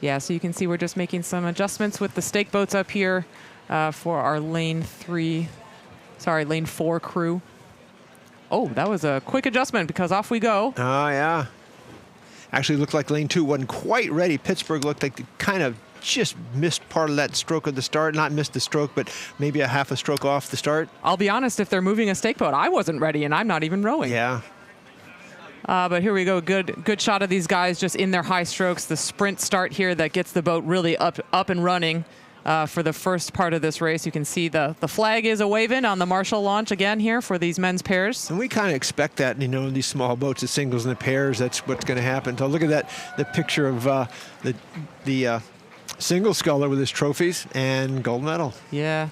Yeah, so you can see we're just making some adjustments with the stake boats up here for our lane 4 crew. Oh, that was a quick adjustment because off we go. Oh, yeah. Actually looked like lane 2 wasn't quite ready. Pittsburgh looked like they kind of just missed part of that stroke of the start. Not missed the stroke, but maybe a half a stroke off the start. I'll be honest, if they're moving a stake boat, I wasn't ready, and I'm not even rowing. Yeah. But here we go. Good shot of these guys just in their high strokes. The sprint start here that gets the boat really up and running for the first part of this race. You can see the flag is a-waving on the Marshall launch again here for these men's pairs. And we kind of expect that, you know, these small boats, the singles and the pairs, that's what's going to happen. So look at that, the picture of the single sculler with his trophies and gold medal. Yeah.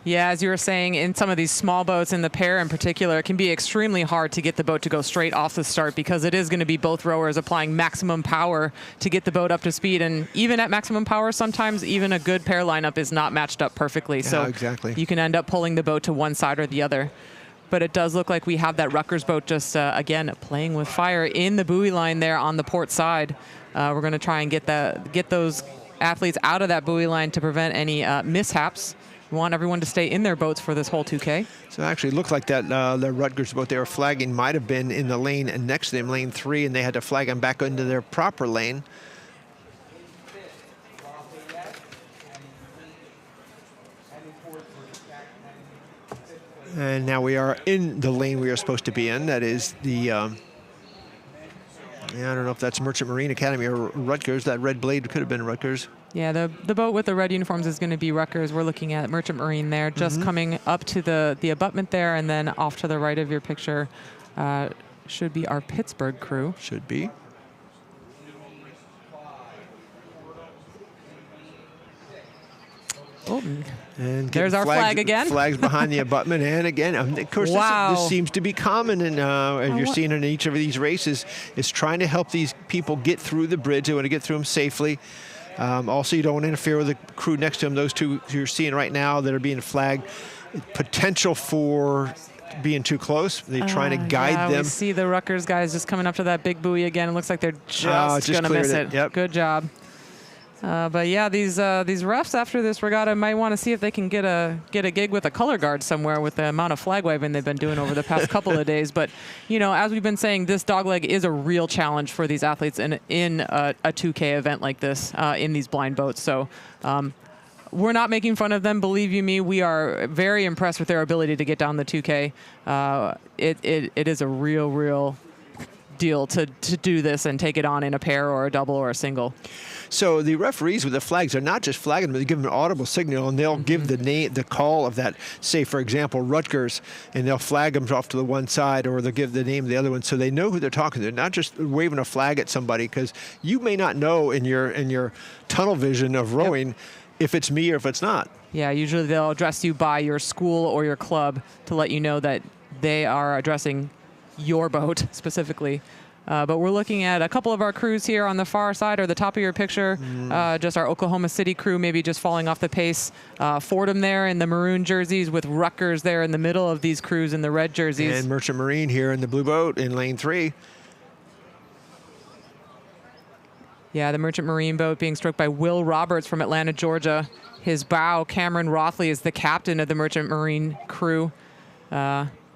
Yeah, as you were saying, in some of these small boats, in the pair in particular, it can be extremely hard to get the boat to go straight off the start because it is going to be both rowers applying maximum power to get the boat up to speed. And even at maximum power, sometimes even a good pair lineup is not matched up perfectly. Yeah, so exactly. You can end up pulling the boat to one side or the other. But it does look like we have that Rutgers boat just, again, playing with fire in the buoy line there on the port side. We're going to try and get those athletes out of that buoy line to prevent any mishaps. We want everyone to stay in their boats for this whole 2K. So it actually looked like that the Rutgers boat they were flagging might have been in the lane and next to them, lane 3, and they had to flag them back into their proper lane. And now we are in the lane we are supposed to be in. That is the, I don't know if that's Merchant Marine Academy or Rutgers. That red blade could have been Rutgers. Yeah, the boat with the red uniforms is going to be Rutgers. We're looking at Merchant Marine there, just coming up to the abutment there, and then off to the right of your picture should be our Pittsburgh crew. Should be. Oh, and there's our flag again. Flags behind the abutment, and again, of course, this seems to be common, and as you're seeing in each of these races, is trying to help these people get through the bridge. They want to get through them safely. Also, you don't want to interfere with the crew next to them. Those two you're seeing right now that are being flagged, potential for being too close. They're trying to guide them. We see the Rutgers guys just coming up to that big buoy again. It looks like they're just going to miss it. Yep. Good job. But yeah, these refs after this regatta might want to see if they can get a gig with a color guard somewhere with the amount of flag waving they've been doing over the past couple of days. But you know, as we've been saying, this dogleg is a real challenge for these athletes in a 2K event like this in these blind boats. So we're not making fun of them. Believe you me, we are very impressed with their ability to get down the 2K. It is a real deal to do this and take it on in a pair or a double or a single. So the referees with the flags are not just flagging them; they give them an audible signal, and they'll give the call of that. Say, for example, Rutgers, and they'll flag them off to the one side, or they'll give the name of the other one, so they know who they're talking to. They're not just waving a flag at somebody, because you may not know in your tunnel vision of rowing if it's me or if it's not. Yeah, usually they'll address you by your school or your club to let you know that they are addressing your boat specifically. But we're looking at a couple of our crews here on the far side or the top of your picture. Just our Oklahoma City crew maybe just falling off the pace. Fordham there in the maroon jerseys with Rutgers there in the middle of these crews in the red jerseys. And Merchant Marine here in the blue boat in lane 3. Yeah, the Merchant Marine boat being stroked by Will Roberts from Atlanta, Georgia. His bow, Cameron Rothley, is the captain of the Merchant Marine crew.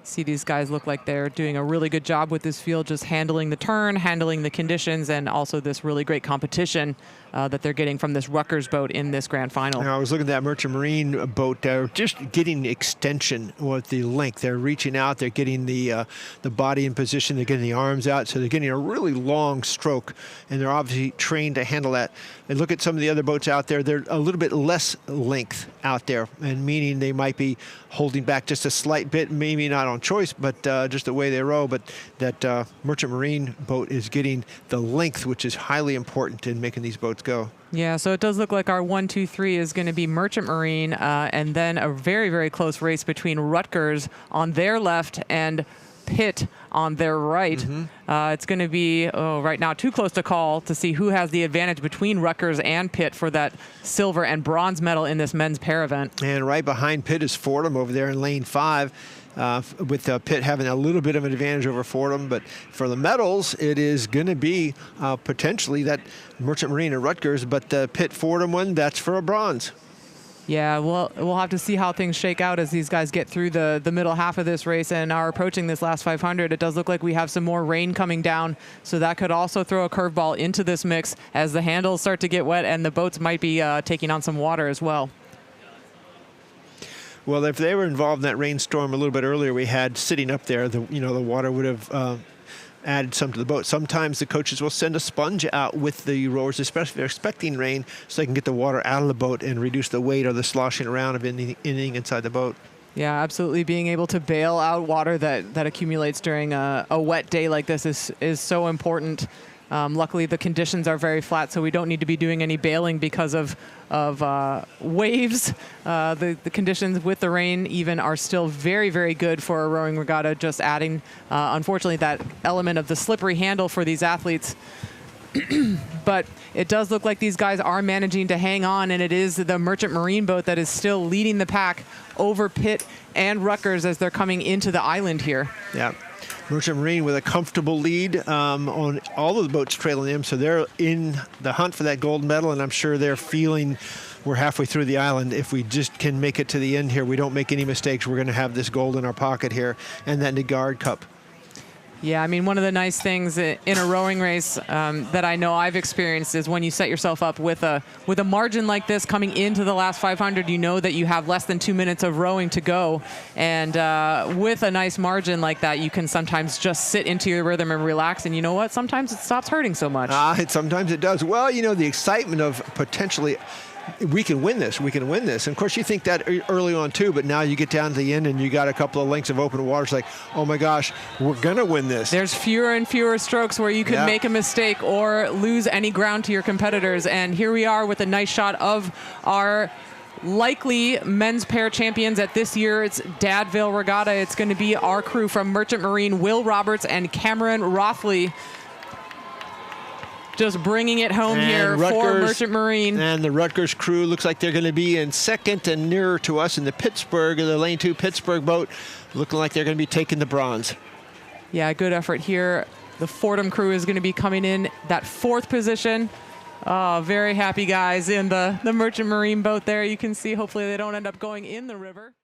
See, these guys look like they're doing a really good job with this field, just handling the turn, handling the conditions, and also this really great competition that they're getting from this Rutgers boat in this grand final. Now, I was looking at that Merchant Marine boat. They're just getting extension with the length. They're reaching out. They're getting the body in position. They're getting the arms out. So they're getting a really long stroke, and they're obviously trained to handle that. And look at some of the other boats out there. They're a little bit less length out there, and meaning they might be holding back just a slight bit, maybe not on choice, but just the way they row. But that Merchant Marine boat is getting the length, which is highly important in making these boats go. Yeah, so it does look like our 1, 2, 3 is going to be Merchant Marine, and then a very close race between Rutgers on their left and Pitt on their right. It's going to be, right now, too close to call to see who has the advantage between Rutgers and Pitt for that silver and bronze medal in this men's pair event. And right behind Pitt is Fordham over there in lane 5. with Pitt having a little bit of an advantage over Fordham. But for the medals, it is going to be potentially that Merchant Marine and Rutgers, but the Pitt-Fordham one, that's for a bronze. Yeah, well, we'll have to see how things shake out as these guys get through the middle half of this race and are approaching this last 500. It does look like we have some more rain coming down, so that could also throw a curveball into this mix as the handles start to get wet and the boats might be taking on some water as well. Well, if they were involved in that rainstorm a little bit earlier, we had sitting up there, the water would have added some to the boat. Sometimes the coaches will send a sponge out with the rowers, especially if they're expecting rain, so they can get the water out of the boat and reduce the weight or the sloshing around of anything inside the boat. Yeah, absolutely. Being able to bail out water that accumulates during a wet day like this is so important. Luckily, the conditions are very flat, so we don't need to be doing any bailing because of waves. The conditions with the rain even are still very, very good for a rowing regatta, just adding, unfortunately, that element of the slippery handle for these athletes. But it does look like these guys are managing to hang on, and it is the Merchant Marine boat that is still leading the pack over Pitt and Rutgers as they're coming into the island here. Yeah. Merchant Marine with a comfortable lead on all of the boats trailing them, so they're in the hunt for that gold medal, and I'm sure they're feeling we're halfway through the island. If we just can make it to the end here, we don't make any mistakes, we're going to have this gold in our pocket here and that Nagard Cup. Yeah, I mean, one of the nice things in a rowing race that I know I've experienced is when you set yourself up with a margin like this coming into the last 500, you know that you have less than 2 minutes of rowing to go. And with a nice margin like that, you can sometimes just sit into your rhythm and relax. And you know what? Sometimes it stops hurting so much. Sometimes it does. Well, the excitement of potentially we can win this. We can win this. And of course, you think that early on too, but now you get down to the end and you got a couple of lengths of open water. It's like, oh my gosh, we're gonna win this. There's fewer and fewer strokes where you can make a mistake or lose any ground to your competitors. And here we are with a nice shot of our likely men's pair champions at this year's Dad Vail Regatta. It's going to be our crew from Merchant Marine, Will Roberts and Cameron Rothley. Just bringing it home here for Merchant Marine. And the Rutgers crew looks like they're going to be in second and nearer to us in the Lane 2 Pittsburgh boat, looking like they're going to be taking the bronze. Yeah, good effort here. The Fordham crew is going to be coming in that 4th position. Oh, very happy guys in the Merchant Marine boat there. You can see hopefully they don't end up going in the river.